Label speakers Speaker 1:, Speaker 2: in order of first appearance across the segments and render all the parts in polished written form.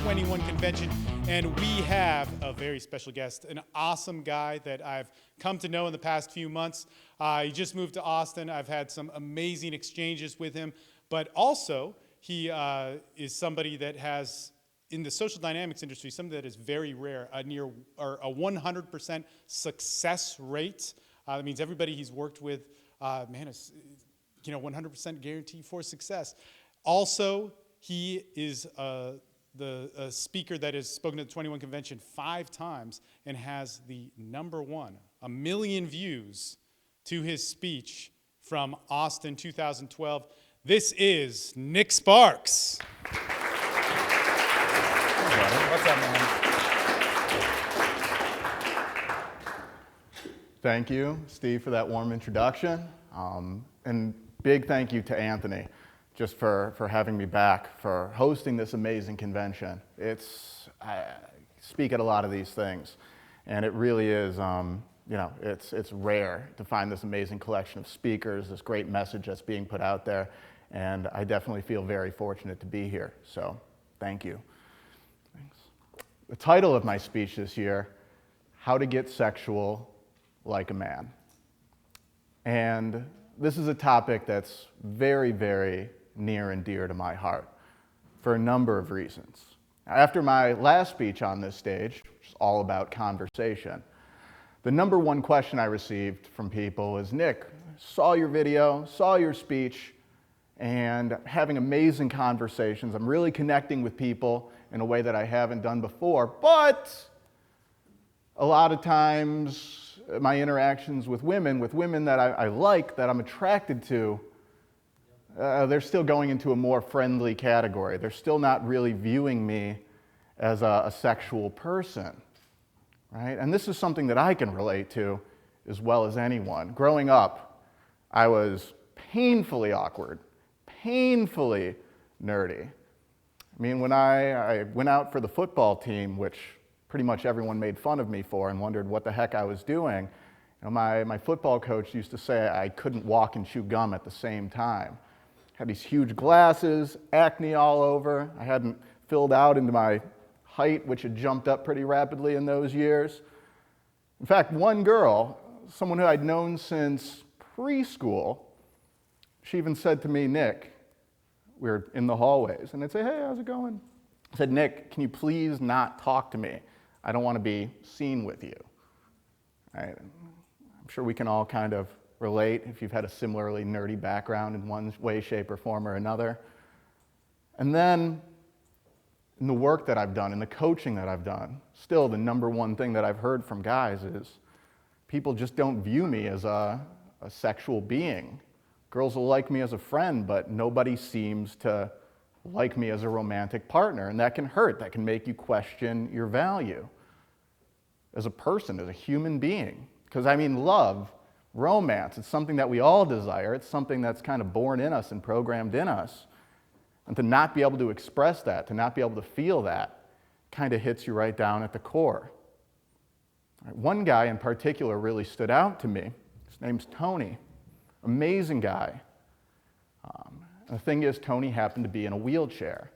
Speaker 1: 21 convention, and we have a very special guest, an awesome guy that I've come to know in the past few months. He just moved to Austin. I've had some amazing exchanges with him, but also he is somebody that has, in the social dynamics industry, something that is very rare, a 100% success rate. That means everybody he's worked with, is 100% guarantee for success. Also, he is the speaker that has spoken at the 21 convention 5 times and has the #1, 1 million views to his speech from Austin 2012. This is Nick Sparks.
Speaker 2: What's up, man? Thank you, Steve, for that warm introduction. And big thank you to Anthony just for having me back, for hosting this amazing convention. I speak at a lot of these things, and it really is, it's rare to find this amazing collection of speakers, this great message that's being put out there, and I definitely feel very fortunate to be here, so thank you. Thanks. The title of my speech this year, How to Get Sexual Like a Man. And this is a topic that's very, very near and dear to my heart for a number of reasons. After my last speech on this stage, which is all about conversation, the #1 question I received from people was, Nick, saw your video, saw your speech, and having amazing conversations. I'm really connecting with people in a way that I haven't done before, but a lot of times my interactions with women that I like, that I'm attracted to, they're still going into a more friendly category. They're still not really viewing me as a sexual person, right? And this is something that I can relate to as well as anyone. Growing up, I was painfully awkward, painfully nerdy. I mean, when I went out for the football team, which pretty much everyone made fun of me for and wondered what the heck I was doing, my football coach used to say I couldn't walk and chew gum at the same time. Had these huge glasses, acne all over. I hadn't filled out into my height, which had jumped up pretty rapidly in those years. In fact, one girl, someone who I'd known since preschool, she even said to me, Nick, we were in the hallways, and I'd say, hey, how's it going? I said, Nick, can you please not talk to me? I don't want to be seen with you. Right? I'm sure we can all kind of relate if you've had a similarly nerdy background in one way, shape, or form or another. And then in the work that I've done, in the coaching that I've done, still the #1 thing that I've heard from guys is people just don't view me as a sexual being. Girls will like me as a friend, but nobody seems to like me as a romantic partner, and that can hurt. That can make you question your value as a person, as a human being. Because love, romance, it's something that we all desire. It's something that's kind of born in us and programmed in us. And to not be able to express that, to not be able to feel that, kind of hits you right down at the core. One guy in particular really stood out to me. His name's Tony. Amazing guy. The thing is, Tony happened to be in a wheelchair.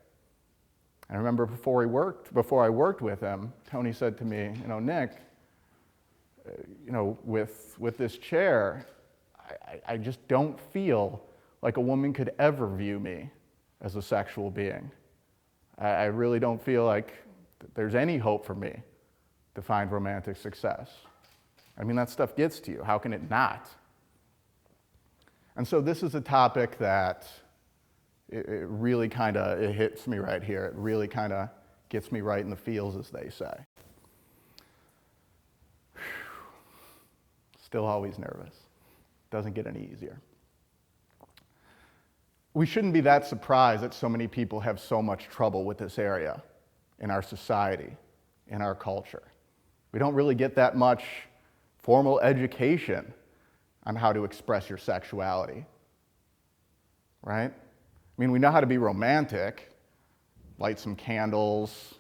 Speaker 2: I remember before I worked with him, Tony said to me, Nick, with this chair, I just don't feel like a woman could ever view me as a sexual being. I really don't feel like there's any hope for me to find romantic success. That stuff gets to you. How can it not? And so this is a topic that it really it hits me right here. It really kind of gets me right in the feels, as they say. Still always nervous. Doesn't get any easier. We shouldn't be that surprised that so many people have so much trouble with this area in our society, in our culture. We don't really get that much formal education on how to express your sexuality, right? We know how to be romantic, light some candles,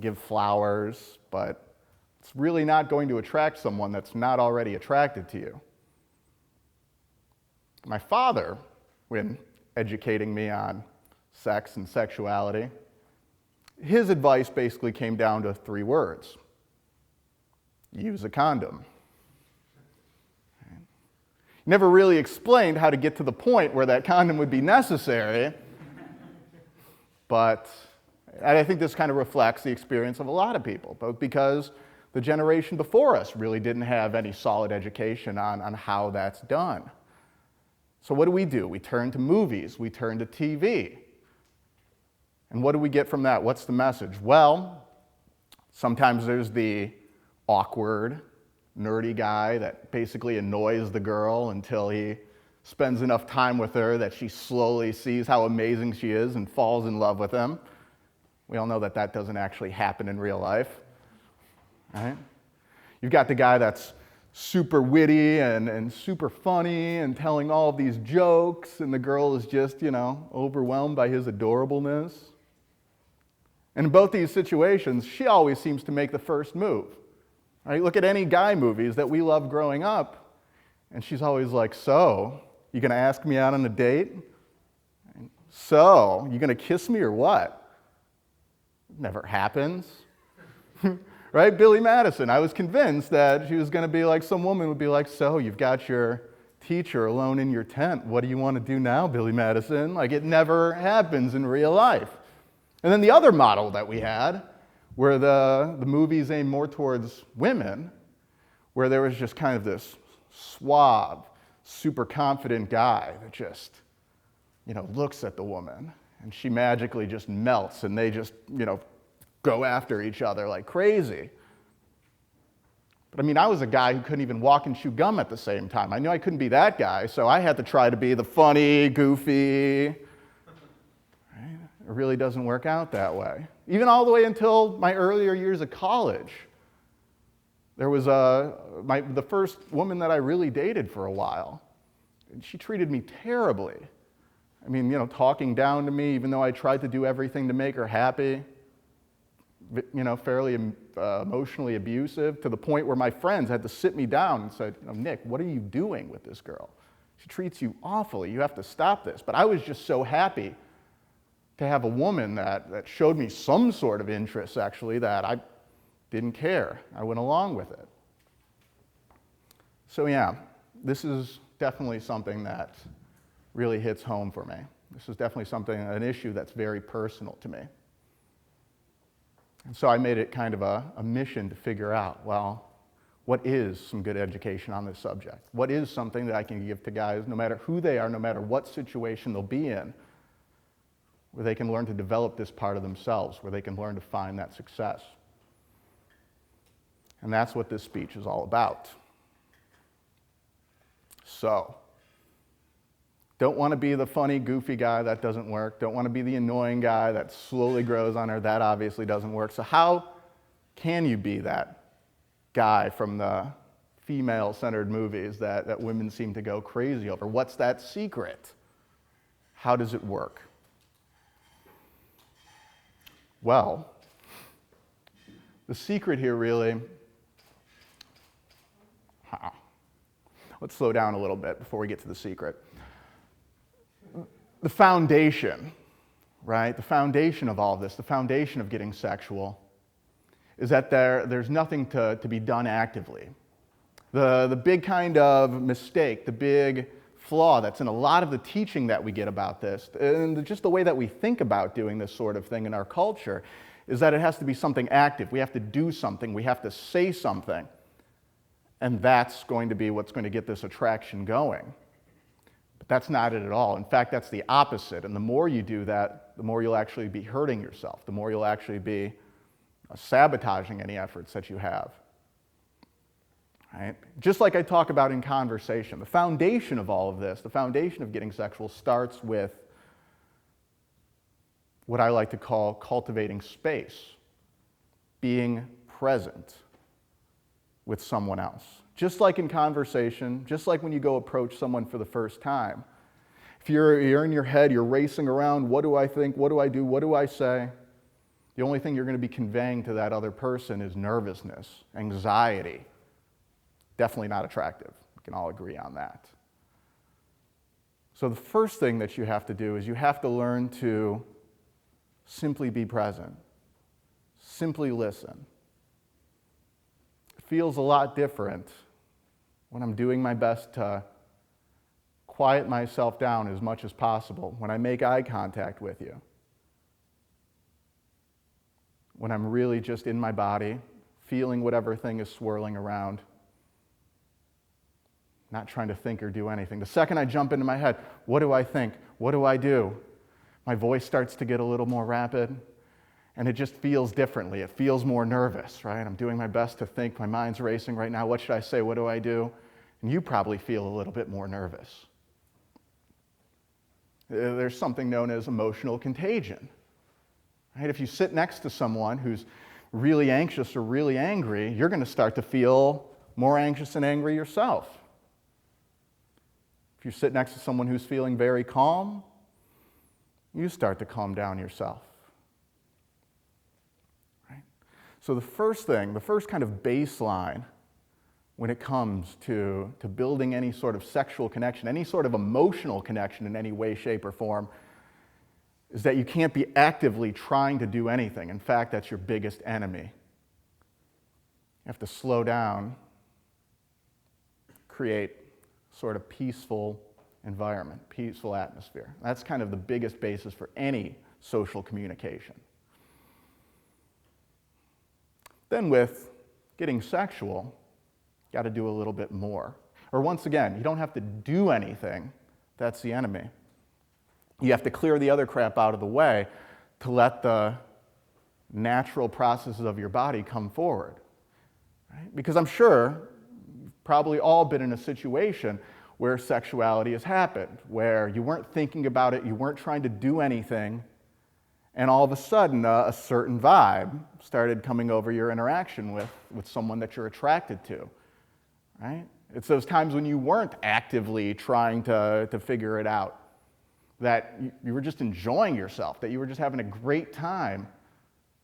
Speaker 2: give flowers, but it's really not going to attract someone that's not already attracted to you. My father, when educating me on sex and sexuality, his advice basically came down to 3 words. Use a condom. He never really explained how to get to the point where that condom would be necessary, but I think this kind of reflects the experience of a lot of people, both because the generation before us really didn't have any solid education on how that's done. So what do? We turn to movies, we turn to TV. And what do we get from that? What's the message? Well, sometimes there's the awkward, nerdy guy that basically annoys the girl until he spends enough time with her that she slowly sees how amazing she is and falls in love with him. We all know that that doesn't actually happen in real life, right? You've got the guy that's super witty and super funny and telling all of these jokes, and the girl is just, overwhelmed by his adorableness. And in both these situations, she always seems to make the first move. Right? Look at any guy movies that we loved growing up, and she's always like, so, you gonna ask me out on a date? So, you gonna kiss me or what? Never happens. Right? Billy Madison, I was convinced that she was gonna be like, some woman would be like, so, you've got your teacher alone in your tent. What do you want to do now, Billy Madison? Like, it never happens in real life. And then the other model that we had, where the movies aimed more towards women, where there was just kind of this suave, super confident guy that just, looks at the woman, and she magically just melts, and they just, go after each other like crazy. But I was a guy who couldn't even walk and chew gum at the same time. I knew I couldn't be that guy, so I had to try to be the funny, goofy. It really doesn't work out that way. Even all the way until my earlier years of college. There was the first woman that I really dated for a while. And she treated me terribly. Talking down to me, even though I tried to do everything to make her happy. Fairly emotionally abusive, to the point where my friends had to sit me down and said, Nick, what are you doing with this girl? She treats you awfully. You have to stop this. But I was just so happy to have a woman that showed me some sort of interest, actually, that I didn't care. I went along with it. So yeah, this is definitely something that really hits home for me. This is definitely an issue that's very personal to me. And so I made it kind of a mission to figure out, well, what is some good education on this subject? What is something that I can give to guys, no matter who they are, no matter what situation they'll be in, where they can learn to develop this part of themselves, where they can learn to find that success. And that's what this speech is all about. So, don't want to be the funny, goofy guy, that doesn't work. Don't want to be the annoying guy that slowly grows on her, that obviously doesn't work. So how can you be that guy from the female-centered movies that women seem to go crazy over? What's that secret? How does it work? Well, the secret here really, let's slow down a little bit before we get to the secret. The foundation, right? The foundation of all of this, the foundation of getting sexual, is that there's nothing to be done actively. The big kind of mistake, the big flaw that's in a lot of the teaching that we get about this, and just the way that we think about doing this sort of thing in our culture, is that it has to be something active. We have to do something. We have to say something. And that's going to be what's going to get this attraction going. But that's not it at all. In fact, that's the opposite. And the more you do that, the more you'll actually be hurting yourself. The more you'll actually be sabotaging any efforts that you have. Right? Just like I talk about in conversation, the foundation of all of this, the foundation of getting sexual, starts with what I like to call cultivating space, being present with someone else. Just like in conversation, just like when you go approach someone for the first time. If you're in your head, you're racing around, what do I think, what do I do, what do I say? The only thing you're going to be conveying to that other person is nervousness, anxiety. Definitely not attractive. We can all agree on that. So the first thing that you have to do is you have to learn to simply be present. simply listen. It feels a lot different when I'm doing my best to quiet myself down as much as possible, when I make eye contact with you, when I'm really just in my body, feeling whatever thing is swirling around, not trying to think or do anything. The second I jump into my head, what do I think? What do I do? My voice starts to get a little more rapid, and it just feels differently. It feels more nervous, right? I'm doing my best to think. My mind's racing right now. What should I say? What do I do? And you probably feel a little bit more nervous. There's something known as emotional contagion, right? If you sit next to someone who's really anxious or really angry, you're going to start to feel more anxious and angry yourself. If you sit next to someone who's feeling very calm, you start to calm down yourself. Right? So the first kind of baseline when it comes to building any sort of sexual connection, any sort of emotional connection in any way, shape, or form, is that you can't be actively trying to do anything. In fact, that's your biggest enemy. You have to slow down, create sort of peaceful environment, peaceful atmosphere. That's kind of the biggest basis for any social communication. Then with getting sexual, got to do a little bit more. Or once again, you don't have to do anything. That's the enemy. You have to clear the other crap out of the way to let the natural processes of your body come forward. Right? Because I'm sure you've probably all been in a situation where sexuality has happened, where you weren't thinking about it, you weren't trying to do anything, and all of a sudden a certain vibe started coming over your interaction with someone that you're attracted to. Right? It's those times when you weren't actively trying to figure it out, that you were just enjoying yourself, that you were just having a great time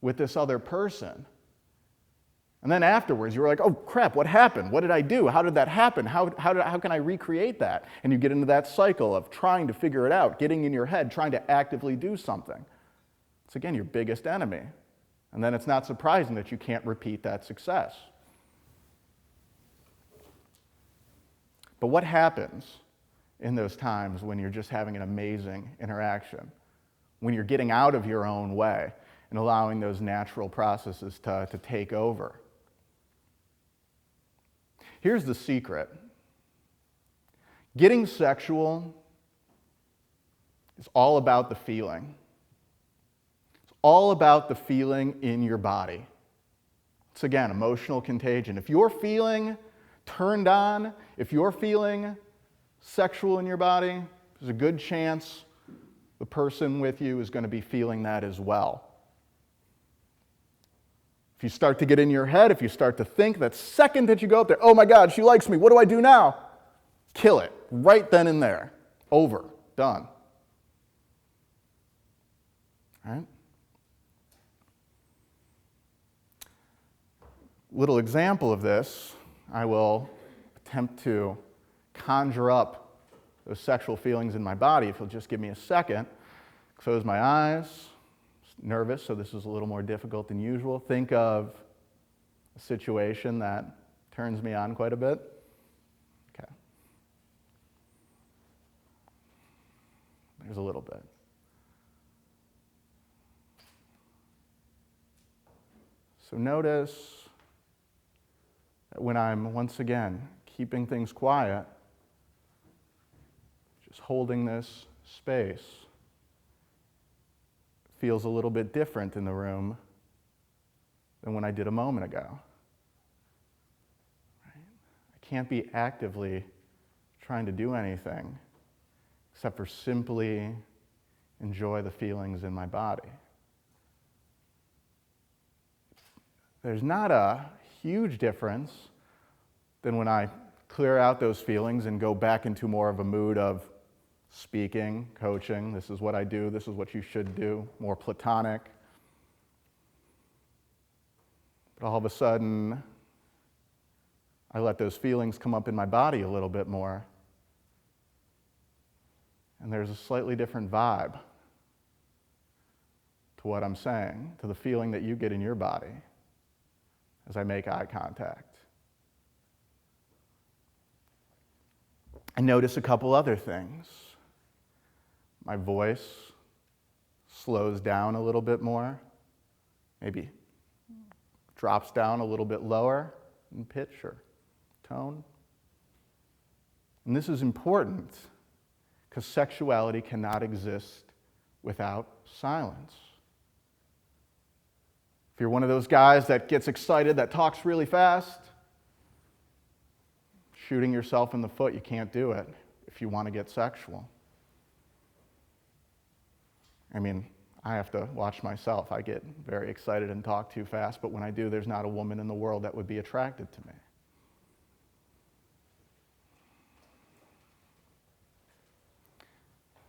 Speaker 2: with this other person. And then afterwards, you were like, oh crap, what happened? What did I do? How did that happen? How can I recreate that? And you get into that cycle of trying to figure it out, getting in your head, trying to actively do something. It's again your biggest enemy. And then it's not surprising that you can't repeat that success. But what happens in those times when you're just having an amazing interaction, when you're getting out of your own way and allowing those natural processes to take over? Here's the secret. Getting sexual is all about the feeling. It's all about the feeling in your body. It's again, emotional contagion. If you're feeling turned on, if you're feeling sexual in your body, there's a good chance the person with you is going to be feeling that as well. If you start to get in your head, if you start to think, that second that you go up there, oh my God, she likes me, what do I do now? Kill it, right then and there. Over, done. All right? Little example of this, I will attempt to conjure up those sexual feelings in my body. If you'll just give me a second. Close my eyes. Nervous, so this is a little more difficult than usual. Think of a situation that turns me on quite a bit. Okay. There's a little bit. So notice that when I'm, once again, keeping things quiet, just holding this space, feels a little bit different in the room than when I did a moment ago. Right? I can't be actively trying to do anything except for simply enjoy the feelings in my body. There's not a huge difference than when I clear out those feelings and go back into more of a mood of speaking, coaching, this is what I do, this is what you should do, more platonic. But all of a sudden, I let those feelings come up in my body a little bit more. And there's a slightly different vibe to to what I'm saying, to the feeling that you get in your body as I make eye contact. I notice a couple other things. My voice slows down a little bit more, maybe drops down a little bit lower in pitch or tone. And this is important because sexuality cannot exist without silence. If you're one of those guys that gets excited, that talks really fast, shooting yourself in the foot, you can't do it if you want to get sexual. I mean, I have to watch myself. I get very excited and talk too fast, but when I do, there's not a woman in the world that would be attracted to me.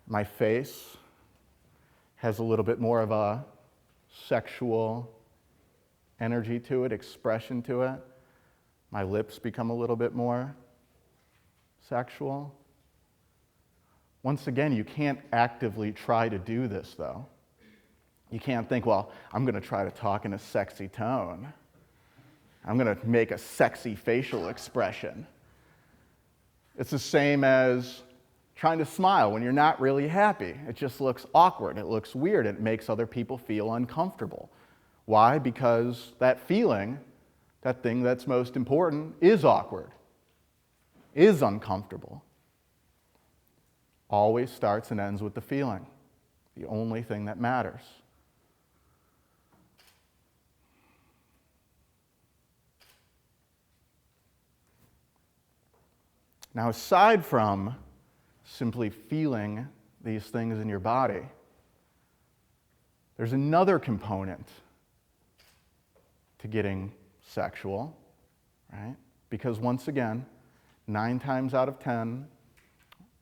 Speaker 2: My face has a little bit more of a sexual energy to it, expression to it. My lips become a little bit more sexual. Once again, you can't actively try to do this, though. You can't think, well, I'm going to try to talk in a sexy tone. I'm going to make a sexy facial expression. It's the same as trying to smile when you're not really happy. It just looks awkward. It looks weird. It makes other people feel uncomfortable. Why? Because that feeling, that thing that's most important, is awkward, is uncomfortable. Always starts and ends with the feeling, the only thing that matters. Now, aside from simply feeling these things in your body, there's another component to getting sexual, right? Because once again, 9 times out of 10,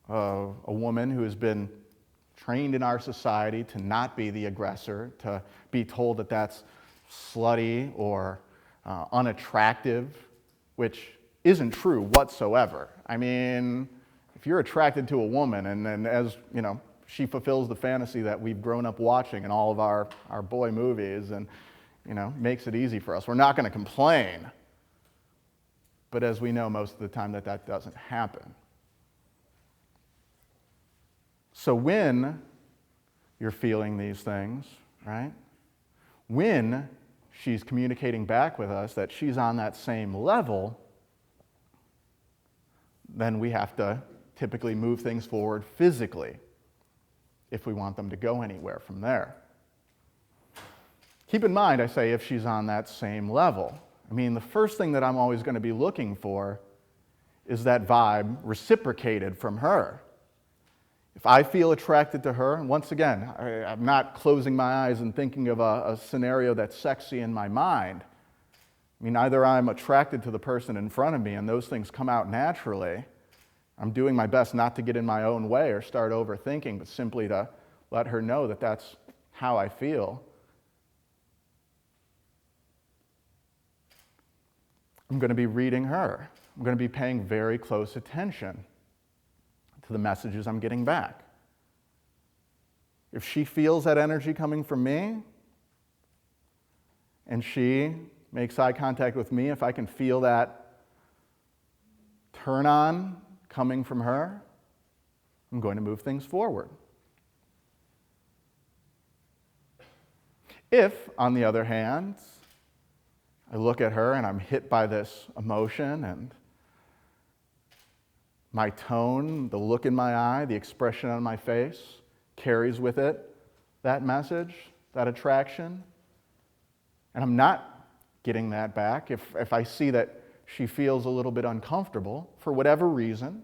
Speaker 2: a woman who has been trained in our society to not be the aggressor, to be told that that's slutty or unattractive, which isn't true whatsoever. I mean, if you're attracted to a woman and then as, you know, she fulfills the fantasy that we've grown up watching in all of our boy movies and, you know, makes it easy for us, we're not going to complain. But as we know, most of the time that doesn't happen. So when you're feeling these things, right? When she's communicating back with us that she's on that same level, then we have to typically move things forward physically if we want them to go anywhere from there. Keep in mind, I say, if she's on that same level. I mean, the first thing that I'm always going to be looking for is that vibe reciprocated from her. If I feel attracted to her, and once again, I'm not closing my eyes and thinking of a scenario that's sexy in my mind. I mean, either I'm attracted to the person in front of me and those things come out naturally. I'm doing my best not to get in my own way or start overthinking, but simply to let her know that that's how I feel. I'm going to be reading her. I'm going to be paying very close attention to the messages I'm getting back. If she feels that energy coming from me, and she makes eye contact with me, if I can feel that turn on coming from her, I'm going to move things forward. If, on the other hand, I look at her and I'm hit by this emotion and my tone, the look in my eye, the expression on my face carries with it that message, that attraction, and I'm not getting that back, if I see that she feels a little bit uncomfortable for whatever reason,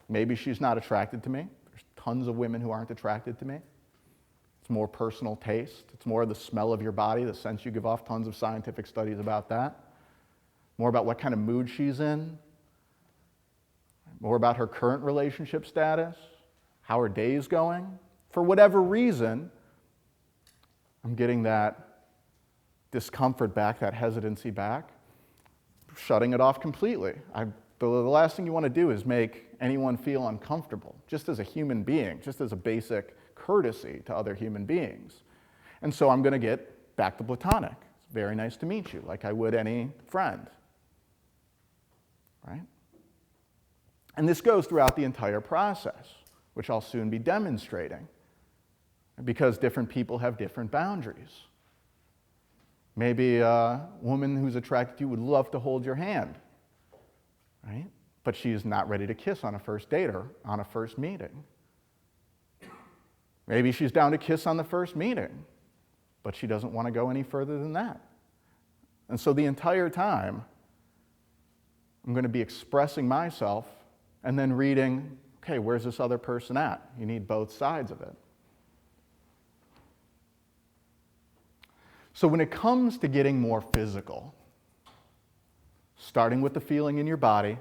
Speaker 2: maybe she's not attracted to me. There's tons of women who aren't attracted to me. It's more personal taste. It's more the smell of your body, the sense you give off, tons of scientific studies about that. More about what kind of mood she's in. More about her current relationship status, how her day's going. For whatever reason, I'm getting that discomfort back, that hesitancy back, shutting it off completely. The last thing you want to do is make anyone feel uncomfortable, just as a human being, just as a basic courtesy to other human beings. And so I'm going to get back to platonic. It's very nice to meet you, like I would any friend. Right? And this goes throughout the entire process, which I'll soon be demonstrating, because different people have different boundaries. Maybe a woman who's attracted to you would love to hold your hand, right? But she's not ready to kiss on a first date or on a first meeting. Maybe she's down to kiss on the first meeting, but she doesn't want to go any further than that. And so the entire time, I'm going to be expressing myself and then reading, okay, where's this other person at? You need both sides of it. So when it comes to getting more physical, starting with the feeling in your body,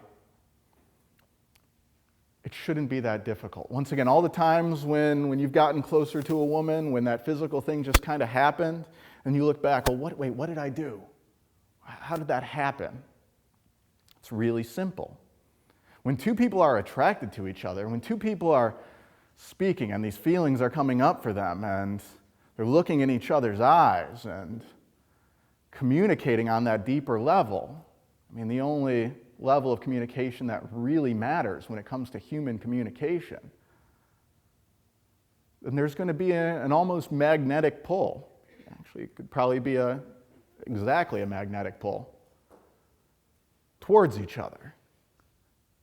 Speaker 2: it shouldn't be that difficult. Once again, all the times when you've gotten closer to a woman, when that physical thing just kind of happened, and you look back, well, wait, what did I do? How did that happen? It's really simple. When two people are attracted to each other, when two people are speaking and these feelings are coming up for them, and they're looking in each other's eyes and communicating on that deeper level. I mean, the only level of communication that really matters when it comes to human communication. And there's going to be an almost magnetic pull. Actually, it could probably be exactly a magnetic pull towards each other.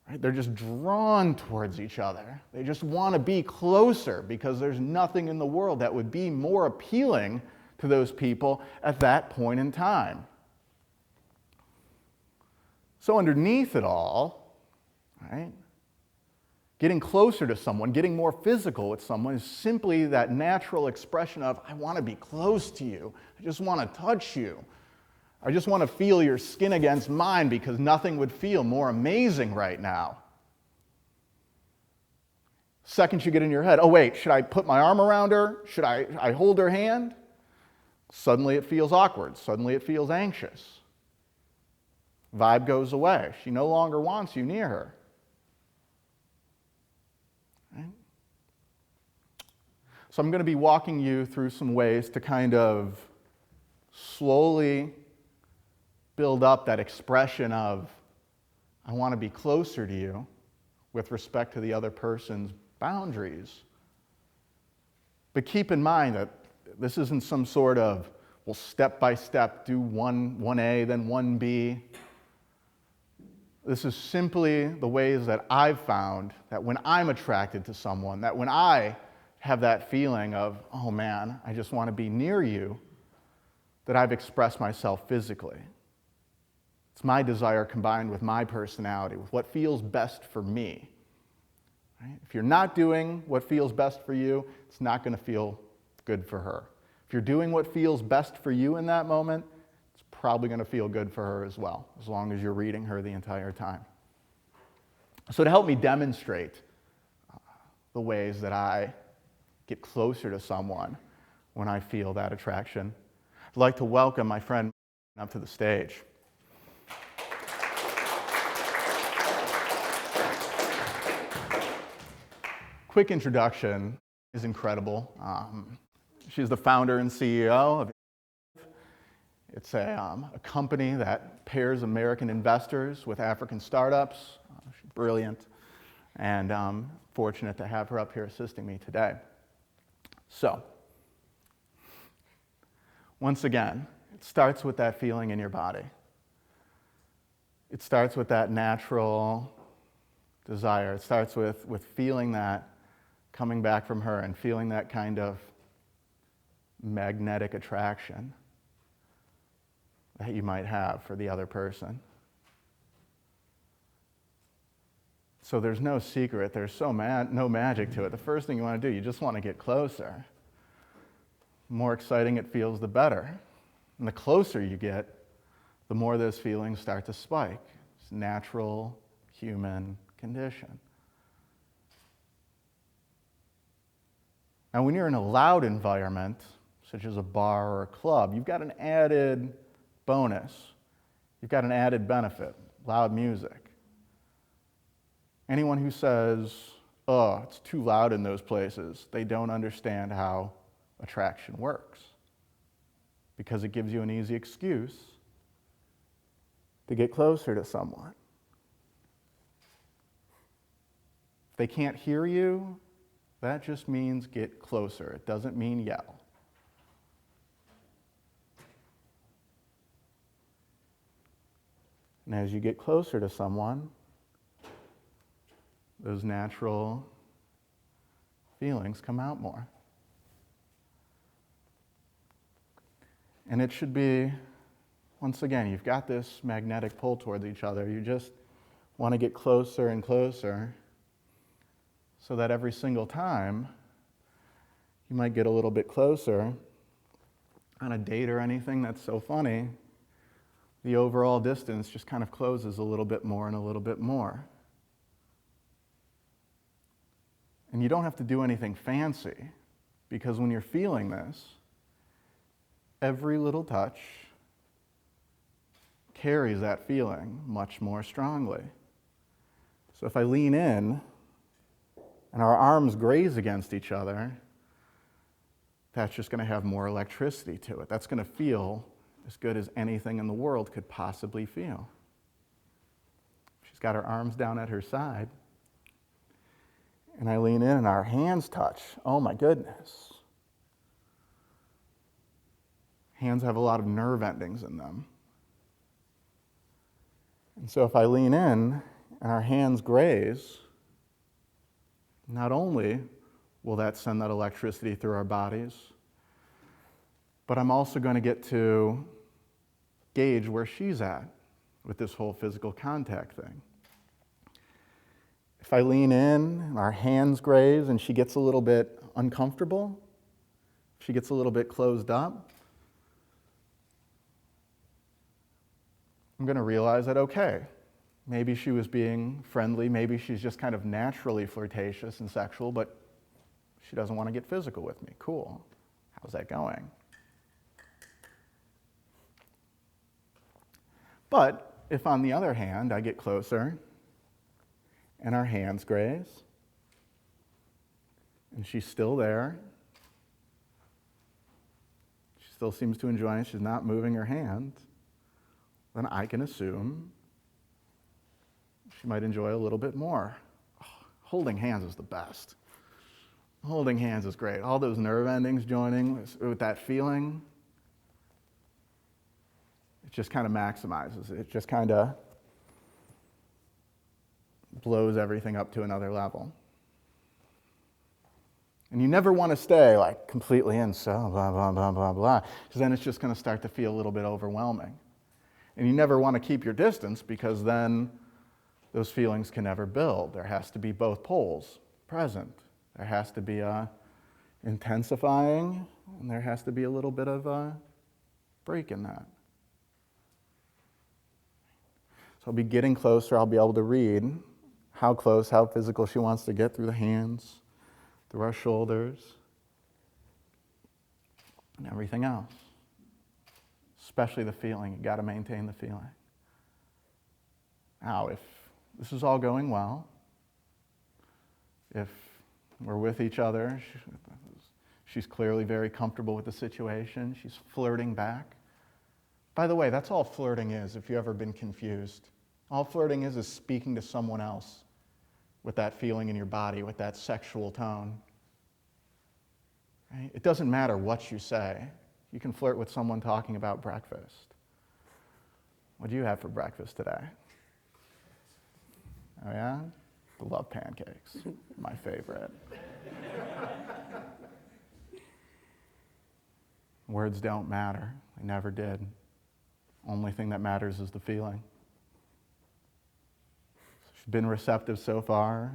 Speaker 2: Right? They're just drawn towards each other. They just want to be closer because there's nothing in the world that would be more appealing to those people at that point in time. So underneath it all, right, getting closer to someone, getting more physical with someone is simply that natural expression of, I want to be close to you. I just want to touch you. I just want to feel your skin against mine because nothing would feel more amazing right now. Second you get in your head, oh wait, should I put my arm around her? Should I hold her hand? Suddenly it feels awkward. Suddenly it feels anxious. Vibe goes away. She no longer wants you near her. Right? So I'm going to be walking you through some ways to kind of slowly build up that expression of, I want to be closer to you with respect to the other person's boundaries. But keep in mind that this isn't some sort of, well, step by step, do 1A, then 1B. This is simply the ways that I've found that when I'm attracted to someone, that when I have that feeling of, oh man, I just want to be near you, that I've expressed myself physically. It's my desire combined with my personality, with what feels best for me. Right? If you're not doing what feels best for you, it's not going to feel good for her. If you're doing what feels best for you in that moment, it's probably going to feel good for her as well, as long as you're reading her the entire time. So to help me demonstrate the ways that I get closer to someone when I feel that attraction, I'd like to welcome my friend up to the stage. Quick introduction is incredible. She's the founder and CEO of It's a company that pairs American investors with African startups. She's brilliant, and I'm fortunate to have her up here assisting me today. So, once again, it starts with that feeling in your body. It starts with that natural desire. It starts with feeling that coming back from her and feeling that kind of magnetic attraction that you might have for the other person. So there's no secret, there's no magic to it. The first thing you want to do, you just want to get closer. The more exciting it feels, the better. And the closer you get, the more those feelings start to spike. It's a natural human condition. Now, when you're in a loud environment, such as a bar or a club, you've got an added bonus. You've got an added benefit, loud music. Anyone who says, oh, it's too loud in those places, they don't understand how attraction works. because it gives you an easy excuse to get closer to someone. If they can't hear you, that just means get closer. It doesn't mean yell. And as you get closer to someone, those natural feelings come out more. And it should be, once again, you've got this magnetic pull towards each other. You just want to get closer and closer so that every single time you might get a little bit closer on a date or anything that's so funny, the overall distance just kind of closes a little bit more and a little bit more. And you don't have to do anything fancy, because when you're feeling this, every little touch carries that feeling much more strongly. So if I lean in and our arms graze against each other, that's just going to have more electricity to it. That's going to feel as good as anything in the world could possibly feel. She's got her arms down at her side, and I lean in and our hands touch. Oh my goodness. Hands have a lot of nerve endings in them. And so if I lean in and our hands graze, not only will that send that electricity through our bodies, but I'm also going to get to gauge where she's at with this whole physical contact thing. If I lean in and our hands graze and she gets a little bit uncomfortable, she gets a little bit closed up, I'm going to realize that, okay, maybe she was being friendly, maybe she's just kind of naturally flirtatious and sexual, but she doesn't want to get physical with me. Cool. How's that going? But if, on the other hand, I get closer and our hands graze, and she's still there, she still seems to enjoy it, she's not moving her hands, then I can assume she might enjoy a little bit more. Oh, holding hands is the best. Holding hands is great. All those nerve endings joining with that feeling, it just kind of maximizes. It just kind of blows everything up to another level. And you never want to stay like completely in, so blah, blah, blah, blah, blah, because then it's just going to start to feel a little bit overwhelming. And you never want to keep your distance, because then those feelings can never build. There has to be both poles present. There has to be a intensifying, and there has to be a little bit of a break in that. So I'll be getting closer. I'll be able to read how close, how physical she wants to get through the hands, through our shoulders, and everything else. Especially the feeling. You've got to maintain the feeling. Now, if this is all going well, if we're with each other, she's clearly very comfortable with the situation, she's flirting back. By the way, that's all flirting is, if you've ever been confused. All flirting is speaking to someone else with that feeling in your body, with that sexual tone. Right? It doesn't matter what you say. You can flirt with someone talking about breakfast. What do you have for breakfast today? Oh yeah? I love pancakes. My favorite. Words don't matter. They never did. Only thing that matters is the feeling. She's been receptive so far,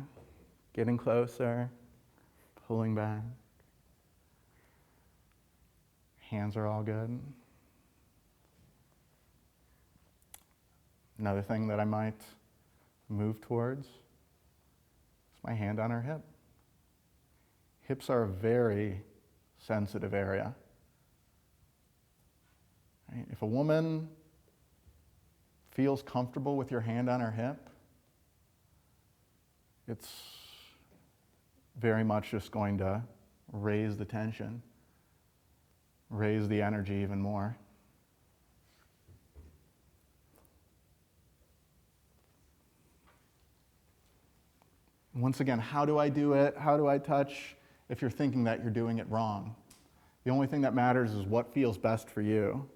Speaker 2: getting closer, pulling back. Hands are all good. Another thing that I might move towards is my hand on her hip. Hips are a very sensitive area. Right? If a woman feels comfortable with your hand on her hip, it's very much just going to raise the tension. raise the energy even more. Once again, how do I do it? How do I touch? If you're thinking that, you're doing it wrong. The only thing that matters is what feels best for you.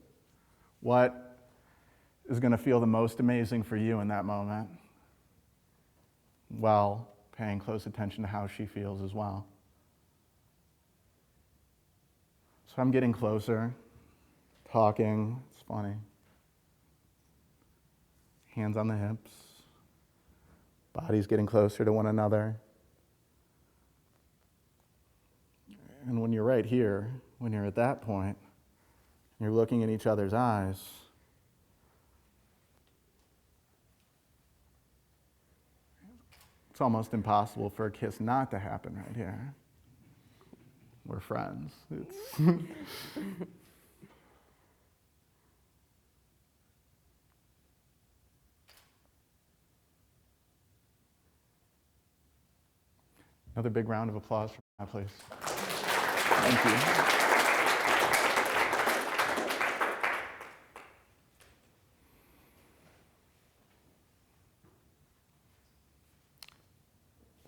Speaker 2: What is going to feel the most amazing for you in that moment, while paying close attention to how she feels as well. So I'm getting closer, talking, it's funny. Hands on the hips, bodies getting closer to one another. And when you're right here, when you're at that point, you're looking in each other's eyes, it's almost impossible for a kiss not to happen right here. We're friends. Another big round of applause for that, please. Thank you.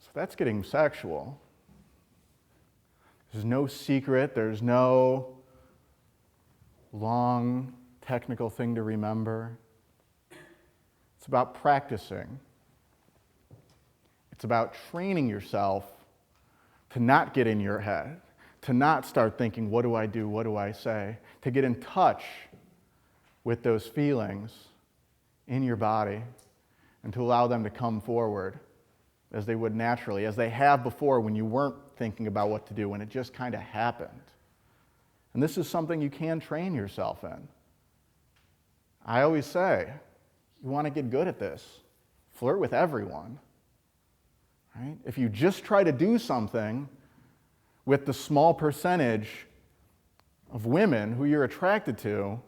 Speaker 2: So that's getting sexual. There's no secret, there's no long technical thing to remember. It's about practicing. It's about training yourself to not get in your head, to not start thinking, what do I do, what do I say? To get in touch with those feelings in your body and to allow them to come forward as they would naturally, as they have before when you weren't thinking about what to do, when it just kind of happened. And this is something you can train yourself in. I always say, you want to get good at this, flirt with everyone. Right? If you just try to do something with the small percentage of women who you're attracted to,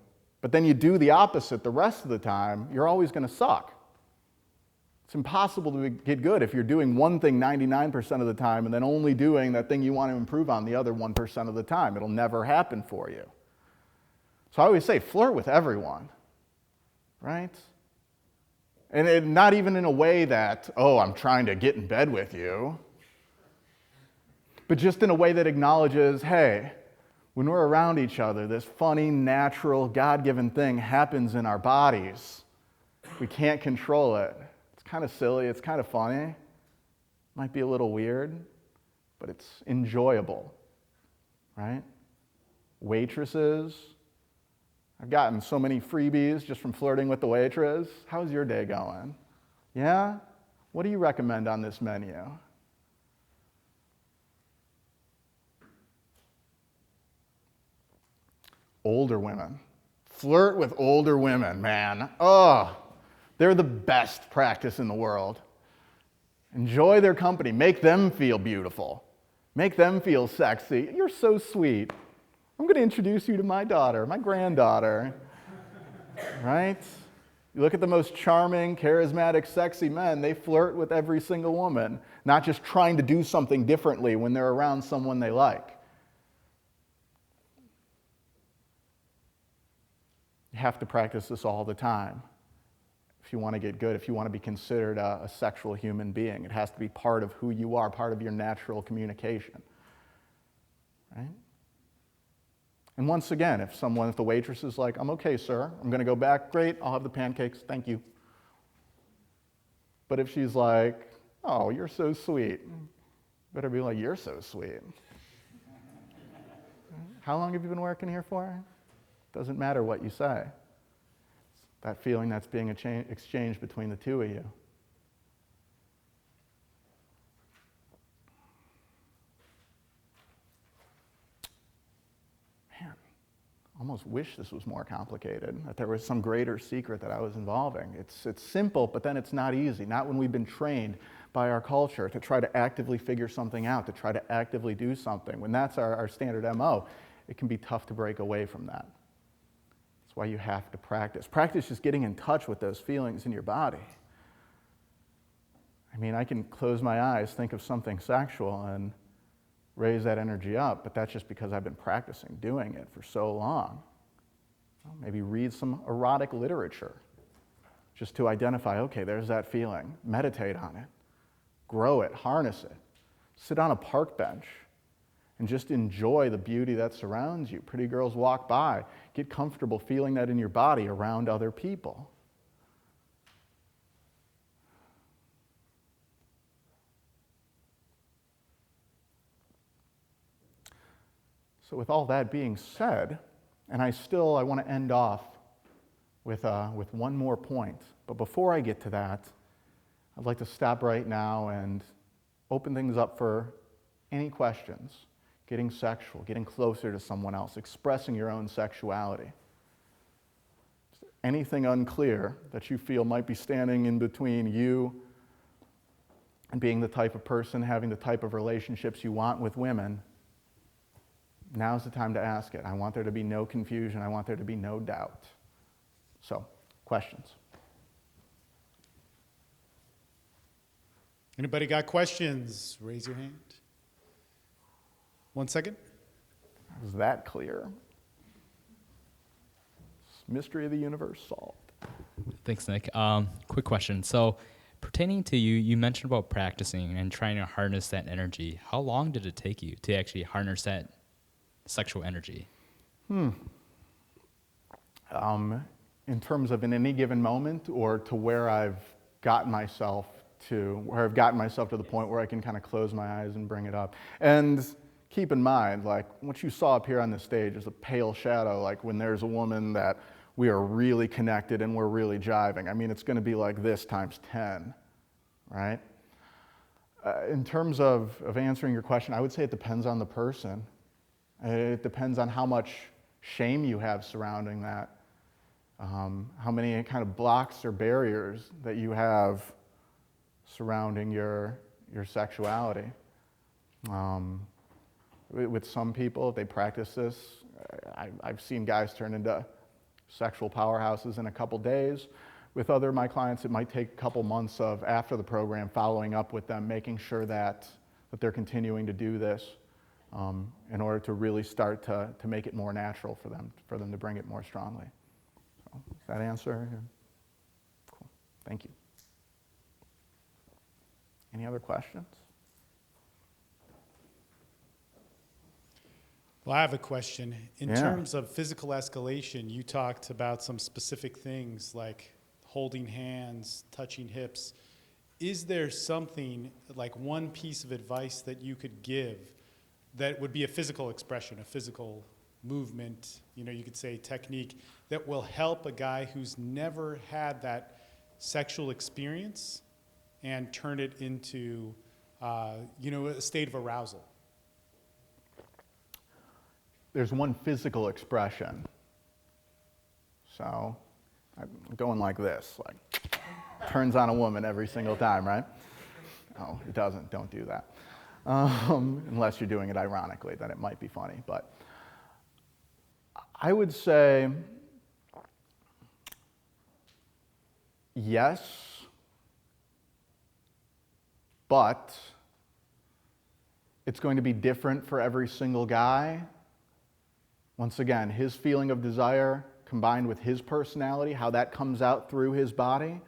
Speaker 2: but then you do the opposite the rest of the time, you're always going to suck. It's impossible to get good if you're doing one thing 99% of the time and then only doing that thing you want to improve on the other 1% of the time. It'll never happen for you. So I always say, flirt with everyone, right? And not even in a way that, oh, I'm trying to get in bed with you, but just in a way that acknowledges, hey, when we're around each other, this funny, natural, God-given thing happens in our bodies. We can't control it. It's kind of silly, it's kind of funny, might be a little weird, but it's enjoyable, right? Waitresses, I've gotten so many freebies just from flirting with the waitress. How's your day going? Yeah? What do you recommend on this menu? Older women. Flirt with older women, man. Oh, they're the best practice in the world. Enjoy their company. Make them feel beautiful. Make them feel sexy. You're so sweet. I'm going to introduce you to my daughter, my granddaughter, right? You look at the most charming, charismatic, sexy men, they flirt with every single woman, not just trying to do something differently when they're around someone they like. You have to practice this all the time if you want to get good, if you want to be considered a sexual human being. It has to be part of who you are, part of your natural communication, right? And once again, if the waitress is like, I'm okay, sir, I'm going to go back, great, I'll have the pancakes, thank you. But if she's like, oh, you're so sweet, better be like, you're so sweet. How long have you been working here for? Doesn't matter what you say. It's that feeling that's being exchanged between the two of you. Almost wish this was more complicated, that there was some greater secret that I was involving. It's simple, but then it's not easy. Not when we've been trained by our culture to try to actively figure something out, to try to actively do something. When that's our standard MO, it can be tough to break away from that. That's why you have to practice. Practice just getting in touch with those feelings in your body. I mean, I can close my eyes, think of something sexual, and raise that energy up, but that's just because I've been practicing doing it for so long. Well, maybe read some erotic literature just to identify, okay, there's that feeling. Meditate on it, grow it, harness it. Sit on a park bench and just enjoy the beauty that surrounds you. Pretty girls walk by. Get comfortable feeling that in your body around other people. So with all that being said, and I want to end off with one more point. But before I get to that, I'd like to stop right now and open things up for any questions. Getting sexual, getting closer to someone else, expressing your own sexuality. Anything unclear that you feel might be standing in between you and being the type of person, having the type of relationships you want with women, now's the time to ask it. I want there to be no confusion. I want there to be no doubt. So, questions?
Speaker 1: Anybody got questions? Raise your hand. 1 second.
Speaker 2: Is that clear? Mystery of the universe solved.
Speaker 3: Thanks, Nick. Quick question. So, pertaining to you, you mentioned about practicing and trying to harness that energy. How long did it take you to actually harness that sexual energy?
Speaker 2: In terms of in any given moment, or to where I've gotten myself to the point where I can kind of close my eyes and bring it up. And keep in mind, like, what you saw up here on the stage is a pale shadow, like when there's a woman that we are really connected and we're really jiving. I mean, it's going to be like this times 10, right? In terms of answering your question, I would say it depends on the person. It depends on how much shame you have surrounding that, how many kind of blocks or barriers that you have surrounding your sexuality. With some people, if they practice this, I've seen guys turn into sexual powerhouses in a couple days. With other of my clients, it might take a couple months of after the program, following up with them, making sure that they're continuing to do this in order to really start to make it more natural for them to bring it more strongly. So, does that answer? Cool. Thank you. Any other questions?
Speaker 1: Well, I have a question. In terms of physical escalation, you talked about some specific things like holding hands, touching hips. Is there something, like one piece of advice that you could give that would be a physical expression, a physical movement, you could say technique, that will help a guy who's never had that sexual experience and turn it into, a state of arousal?
Speaker 2: There's one physical expression. So I'm going like this, like turns on a woman every single time, right? Oh, it doesn't. Don't do that. Unless you're doing it ironically, then it might be funny. But I would say yes, but it's going to be different for every single guy. Once again, his feeling of desire combined with his personality, how that comes out through his body.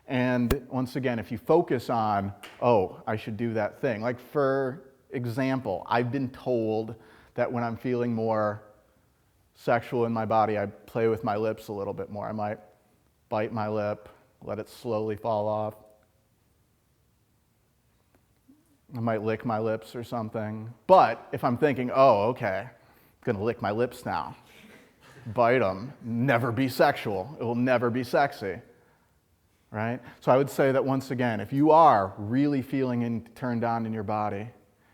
Speaker 2: And once again, if you focus on, oh, I should do that thing. Like, for example, I've been told that when I'm feeling more sexual in my body, I play with my lips a little bit more. I might bite my lip, let it slowly fall off. I might lick my lips or something. But if I'm thinking, oh, okay, I'm gonna lick my lips now, bite them, never be sexual. It will never be sexy, right? So I would say that once again, if you are really feeling turned on in your body,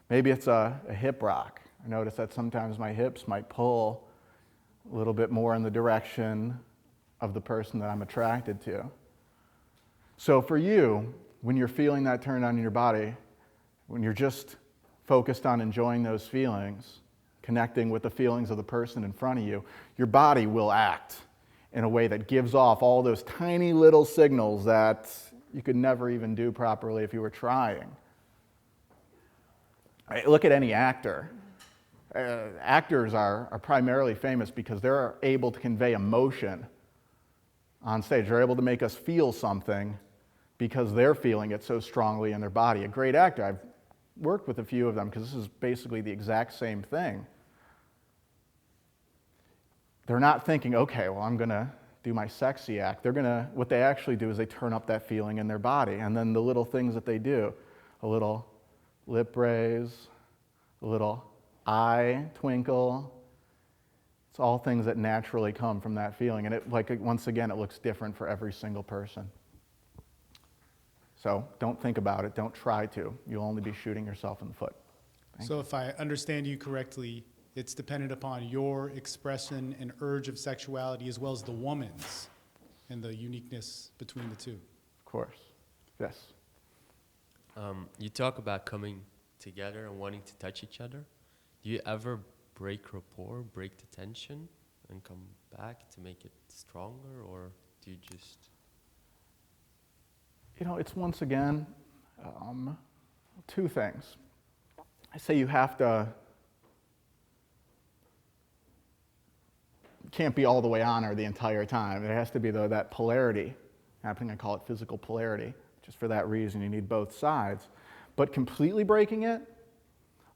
Speaker 2: maybe it's a hip rock. I notice that sometimes my hips might pull a little bit more in the direction of the person that I'm attracted to. So for you, when you're feeling that turned on in your body, when you're just focused on enjoying those feelings, connecting with the feelings of the person in front of you, your body will act in a way that gives off all those tiny little signals that you could never even do properly if you were trying. Right? Look at any actor. Actors are primarily famous because they're able to convey emotion on stage. They're able to make us feel something because they're feeling it so strongly in their body. A great actor, I've worked with a few of them because this is basically the exact same thing. They're not thinking, okay, well, I'm going to do my sexy act. What they actually do is they turn up that feeling in their body. And then the little things that they do, a little lip raise, a little eye twinkle, it's all things that naturally come from that feeling. And once again, it looks different for every single person. So don't think about it. Don't try to. You'll only be shooting yourself in the foot.
Speaker 1: So if I understand you correctly, it's dependent upon your expression and urge of sexuality as well as the woman's and the uniqueness between the two.
Speaker 2: Of course. Yes.
Speaker 4: You talk about coming together and wanting to touch each other. Do you ever break rapport, break the tension, and come back to make it stronger, or do you just...
Speaker 2: It's once again two things. I say you can't be all the way on her the entire time. There has to be that polarity happening. I call it physical polarity. Just for that reason, you need both sides. But completely breaking it,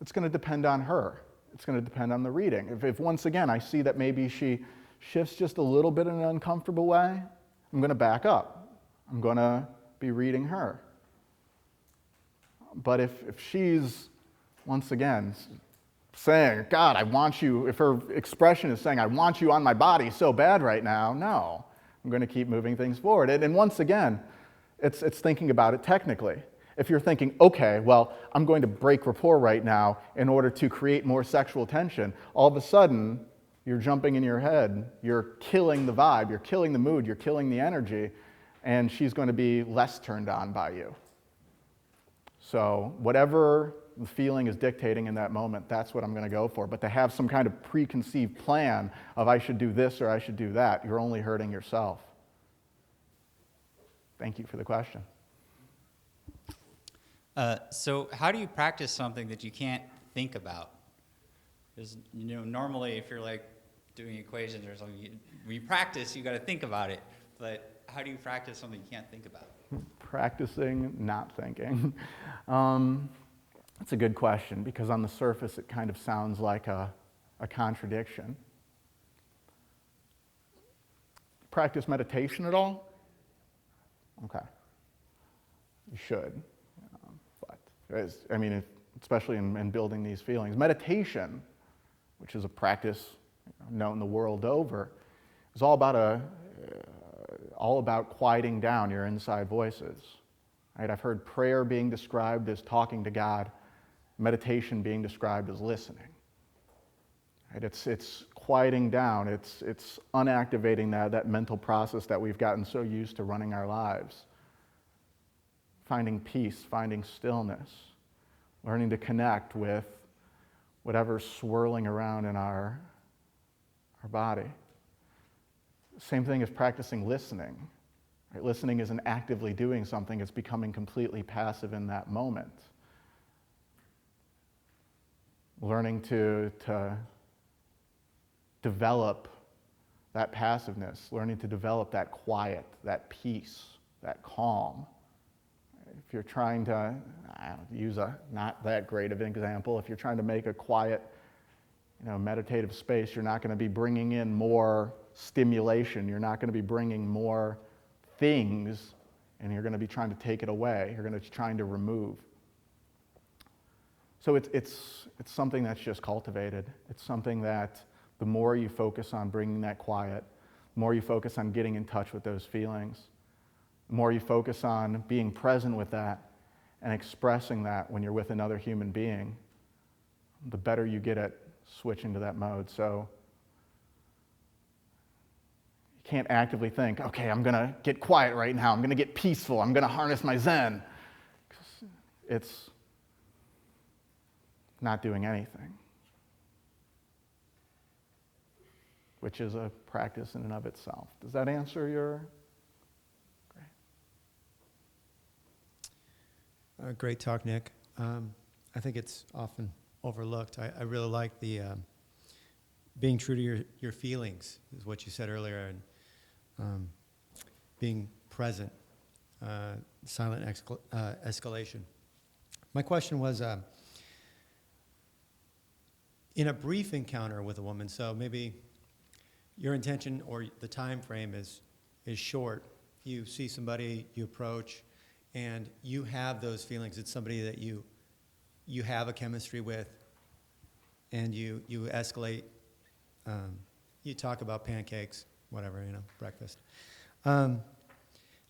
Speaker 2: it's going to depend on her. It's going to depend on the reading. If once again I see that maybe she shifts just a little bit in an uncomfortable way, I'm going to back up. I'm going to be reading her. But if she's, once again, saying, God, I want you, if her expression is saying, I want you on my body so bad right now, no. I'm going to keep moving things forward. And once again, it's thinking about it technically. If you're thinking, okay, well, I'm going to break rapport right now in order to create more sexual tension, all of a sudden, you're jumping in your head, you're killing the vibe, you're killing the mood, you're killing the energy, and she's going to be less turned on by you. So whatever the feeling is dictating in that moment, that's what I'm going to go for. But to have some kind of preconceived plan of I should do this or I should do that, you're only hurting yourself. Thank you for the question.
Speaker 5: So how do you practice something that you can't think about? Because normally if you're like doing equations or something, when you practice, you got to think about it. But how do you practice something you can't think about?
Speaker 2: Practicing not thinking. That's a good question, because on the surface it kind of sounds like a contradiction. Practice meditation at all? Okay. You should. Especially in building these feelings. Meditation, which is a practice known the world over, is all about quieting down your inside voices. Right? I've heard prayer being described as talking to God, meditation being described as listening. Right? It's quieting down, it's unactivating that mental process that we've gotten so used to running our lives. Finding peace, finding stillness, learning to connect with whatever's swirling around in our body. Same thing as practicing listening. Right? Listening isn't actively doing something, it's becoming completely passive in that moment. Learning to develop that passiveness, learning to develop that quiet, that peace, that calm. If you're trying to, use a not that great of an example, if you're trying to make a quiet, meditative space, you're not going to be bringing in more stimulation. You're not going to be bringing more things, and you're going to be trying to take it away. You're going to be trying to remove. So it's something that's just cultivated. It's something that the more you focus on bringing that quiet, the more you focus on getting in touch with those feelings, the more you focus on being present with that and expressing that when you're with another human being, the better you get at switching to that mode. So you can't actively think, okay, I'm going to get quiet right now. I'm going to get peaceful. I'm going to harness my Zen. It's not doing anything, which is a practice in and of itself. Does that answer your...
Speaker 6: Great talk, Nick. I think it's often overlooked. I really like the being true to your feelings, is what you said earlier, and being present, silent escalation. My question was, in a brief encounter with a woman, so maybe your intention or the time frame is short. You see somebody, you approach, and you have those feelings. It's somebody that you have a chemistry with, and you escalate. You talk about pancakes, whatever, breakfast. Do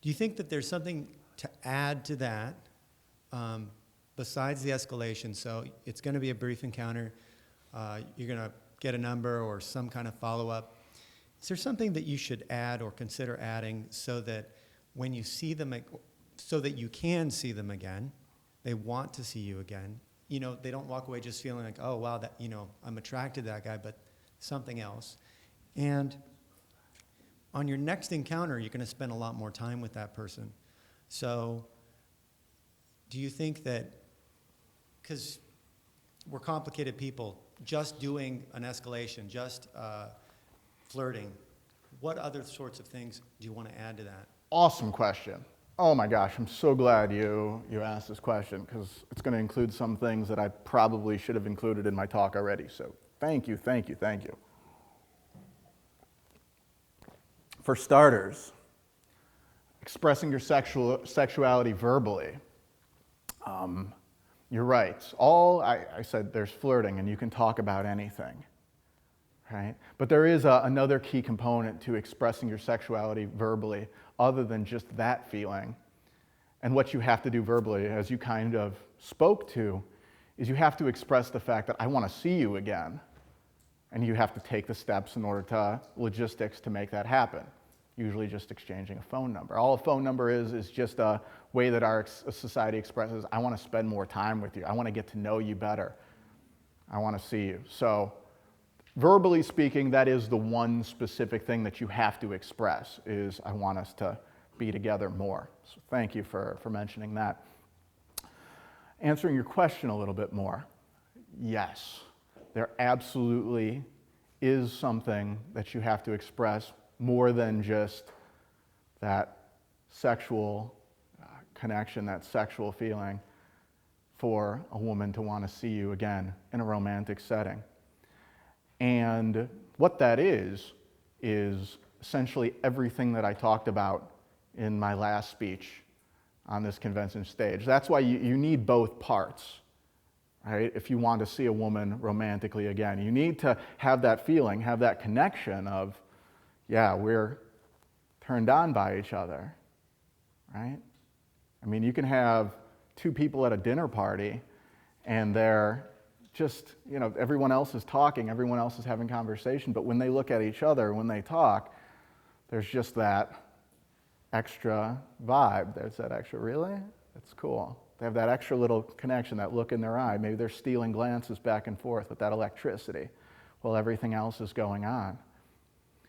Speaker 6: you think that there's something to add to that besides the escalation? So it's going to be a brief encounter. You're going to get a number or some kind of follow-up. Is there something that you should add or consider adding so that when you see them, so that you can see them again, they want to see you again, they don't walk away just feeling like, oh, wow, that, I'm attracted to that guy, but something else. And on your next encounter, you're going to spend a lot more time with that person. So do you think that, because we're complicated people, just doing an escalation, just flirting, what other sorts of things do you want to add to that?
Speaker 2: Awesome question. Oh my gosh, I'm so glad you asked this question, because it's going to include some things that I probably should have included in my talk already. So thank you. For starters, expressing your sexuality verbally. You're right. I said there's flirting, and you can talk about anything, right? But there is another key component to expressing your sexuality verbally, other than just that feeling. And what you have to do verbally, as you kind of spoke to, is you have to express the fact that I want to see you again. And you have to take the steps in order to logistics to make that happen. Usually just exchanging a phone number. All a phone number is just a way that our society expresses, I want to spend more time with you. I want to get to know you better. I want to see you. So verbally speaking, that is the one specific thing that you have to express, is I want us to be together more. So thank you for mentioning that. Answering your question a little bit more, yes, there absolutely is something that you have to express more than just that sexual connection, that sexual feeling, for a woman to want to see you again in a romantic setting. And what that is essentially everything that I talked about in my last speech on this convention stage. That's why you need both parts, right? If you want to see a woman romantically again, you need to have that feeling, have that connection of, yeah, we're turned on by each other, right? I mean, you can have two people at a dinner party and they're just, everyone else is talking, everyone else is having conversation, but when they look at each other, when they talk, there's just that extra vibe. There's that extra, really? That's cool. They have that extra little connection, that look in their eye. Maybe they're stealing glances back and forth with that electricity while everything else is going on.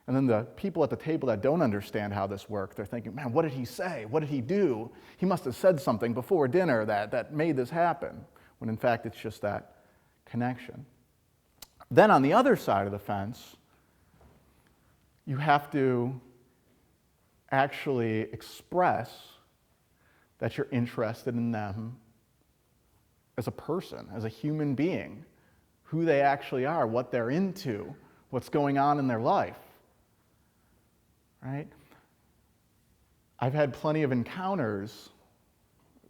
Speaker 2: And then the people at the table that don't understand how this works, they're thinking, man, what did he say? What did he do? He must have said something before dinner that made this happen, when in fact it's just that connection. Then on the other side of the fence, you have to actually express that you're interested in them as a person, as a human being, who they actually are, what they're into, what's going on in their life, right? I've had plenty of encounters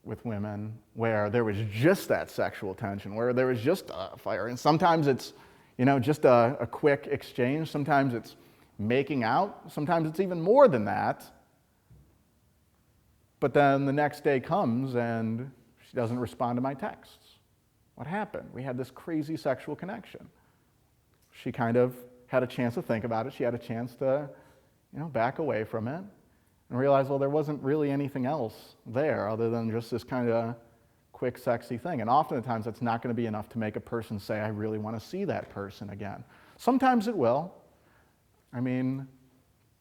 Speaker 2: with women where there was just that sexual tension, where there was just a fire. And sometimes it's, just a quick exchange. Sometimes it's making out. Sometimes it's even more than that. But then the next day comes and she doesn't respond to my texts. What happened? We had this crazy sexual connection. She kind of had a chance to think about it. She had a chance to, back away from it and realize, well, there wasn't really anything else there other than just this kind of quick, sexy thing. And oftentimes that's not going to be enough to make a person say, I really want to see that person again. Sometimes it will. I mean,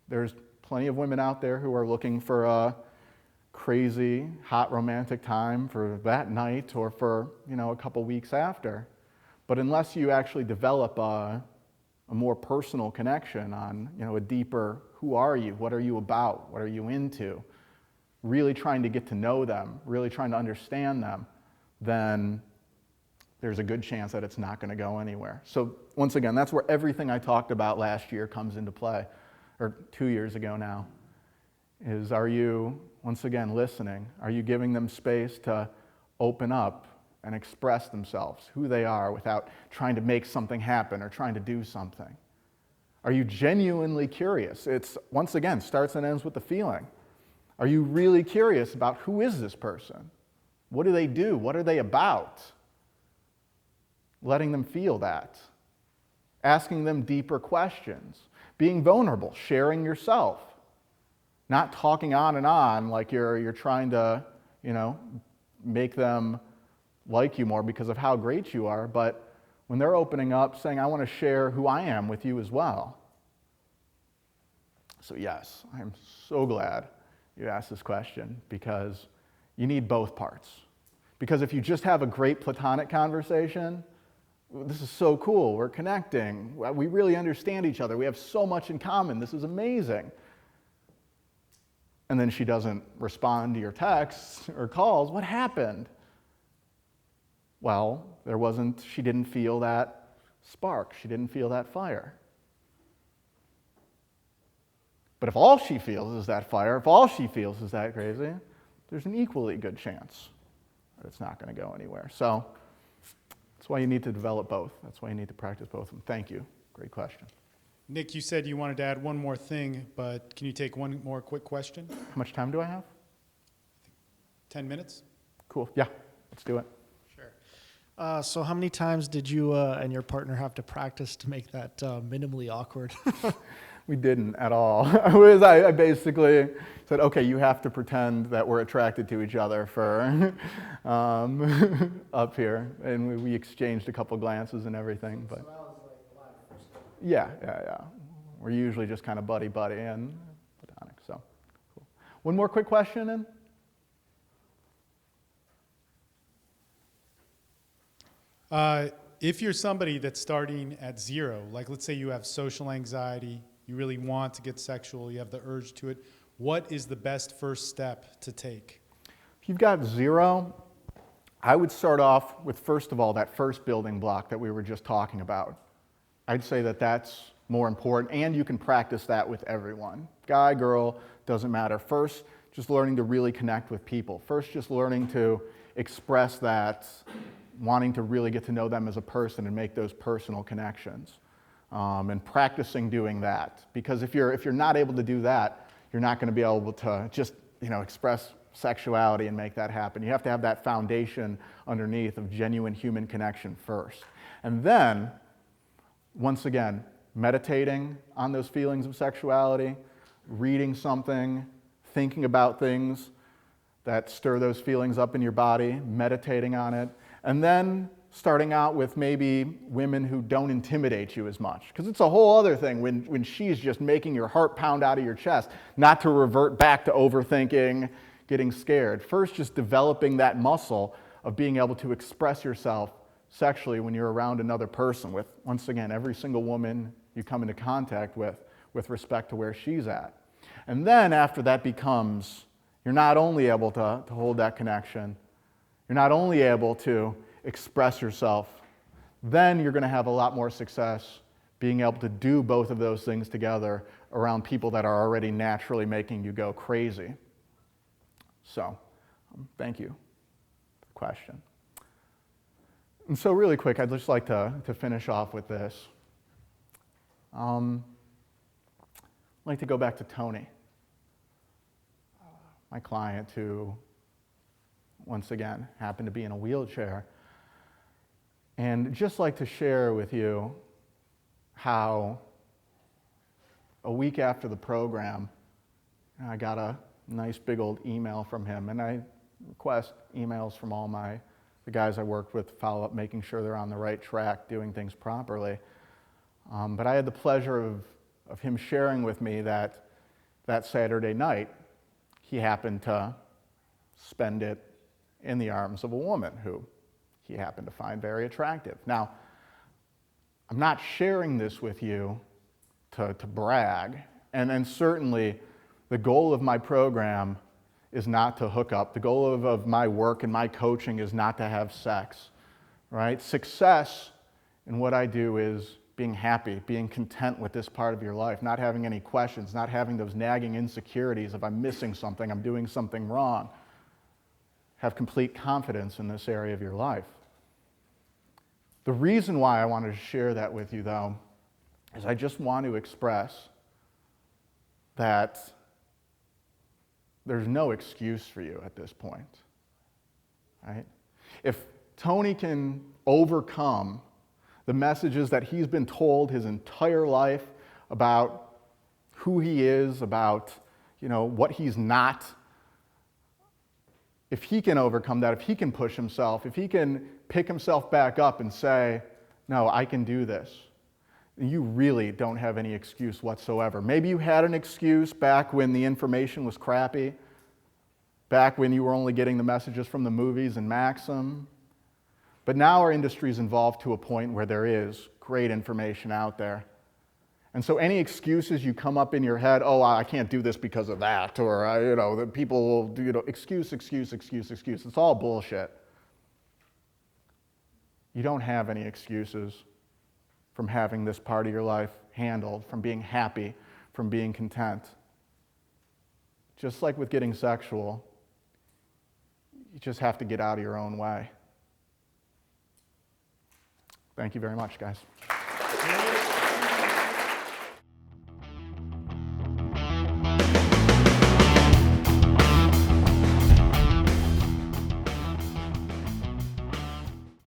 Speaker 2: there's plenty of women out there who are looking for a crazy, hot romantic time for that night or for, a couple weeks after. But unless you actually develop a more personal connection on, a deeper, who are you? What are you about? What are you into? Really trying to get to know them, really trying to understand them, then there's a good chance that it's not going to go anywhere. So once again, that's where everything I talked about last year comes into play, or 2 years ago now, is are you, once again, listening? Are you giving them space to open up and express themselves, who they are, without trying to make something happen or trying to do something? Are you genuinely curious? It's, once again, starts and ends with the feeling. Are you really curious about who is this person? What do they do? What are they about? Letting them feel that. Asking them deeper questions. Being vulnerable, sharing yourself. Not talking on and on like you're trying to, make them like you more because of how great you are, but when they're opening up, saying, I want to share who I am with you as well. So yes, I'm so glad you asked this question, because you need both parts. Because if you just have a great platonic conversation, this is so cool, we're connecting, we really understand each other, we have so much in common, this is amazing. And then she doesn't respond to your texts or calls, what happened? Well, she didn't feel that spark, she didn't feel that fire. But if all she feels is that fire, if all she feels is that crazy, there's an equally good chance that it's not going to go anywhere. So that's why you need to develop both. That's why you need to practice both of them. Thank you. Great question.
Speaker 1: Nick, you said you wanted to add one more thing, but can you take one more quick question?
Speaker 2: How much time do I have?
Speaker 1: 10 minutes?
Speaker 2: Cool. Yeah, let's do it.
Speaker 7: Sure. So how many times did you and your partner have to practice to make that minimally awkward?
Speaker 2: We didn't at all. I basically said, okay, you have to pretend that we're attracted to each other for up here. And we exchanged a couple glances and everything. But yeah. We're usually just kind of buddy-buddy and platonic. So cool. One more quick question then?
Speaker 1: If you're somebody that's starting at zero, like let's say you have social anxiety, you really want to get sexual, you have the urge to it, what is the best first step to take?
Speaker 2: If you've got zero, I would start off with, first of all, that first building block that we were just talking about. I'd say that that's more important, and you can practice that with everyone. Guy, girl, doesn't matter. First, just learning to really connect with people. First, just learning to express that, wanting to really get to know them as a person and make those personal connections. And practicing doing that. Because if you're not able to do that, you're not going to be able to just express sexuality and make that happen. You have to have that foundation underneath of genuine human connection first. And then, once again, meditating on those feelings of sexuality, reading something, thinking about things that stir those feelings up in your body, meditating on it, and then starting out with maybe women who don't intimidate you as much. Because it's a whole other thing when she's just making your heart pound out of your chest, not to revert back to overthinking, getting scared. First, just developing that muscle of being able to express yourself sexually when you're around another person with, once again, every single woman you come into contact with respect to where she's at. And then after that becomes, you're not only able to hold that connection, you're not only able to express yourself, then you're going to have a lot more success being able to do both of those things together around people that are already naturally making you go crazy. So, thank you for the question. And so really quick, I'd just like to finish off with this. I'd like to go back to Tony, my client who, once again, happened to be in a wheelchair. And just like to share with you how a week after the program, I got a nice big old email from him, and I request emails from all the guys I work with, follow up, making sure they're on the right track, doing things properly. But I had the pleasure of him sharing with me that Saturday night, he happened to spend it in the arms of a woman who he happened to find very attractive. Now, I'm not sharing this with you to brag, and certainly the goal of my program is not to hook up. The goal of my work and my coaching is not to have sex, right? Success in what I do is being happy, being content with this part of your life, not having any questions, not having those nagging insecurities of I'm missing something, I'm doing something wrong. Have complete confidence in this area of your life. The reason why I wanted to share that with you, though, is I just want to express that there's no excuse for you at this point, right? If Tony can overcome the messages that he's been told his entire life about who he is, about, what he's not, if he can overcome that, if he can push himself, if he can pick himself back up and say, no, I can do this, you really don't have any excuse whatsoever. Maybe you had an excuse back when the information was crappy, back when you were only getting the messages from the movies and Maxim. But now our industry's evolved to a point where there is great information out there. And so any excuses you come up in your head, oh, I can't do this because of that, or, that people will do, excuse. It's all bullshit. You don't have any excuses from having this part of your life handled, from being happy, from being content. Just like with getting sexual, you just have to get out of your own way. Thank you very much, guys.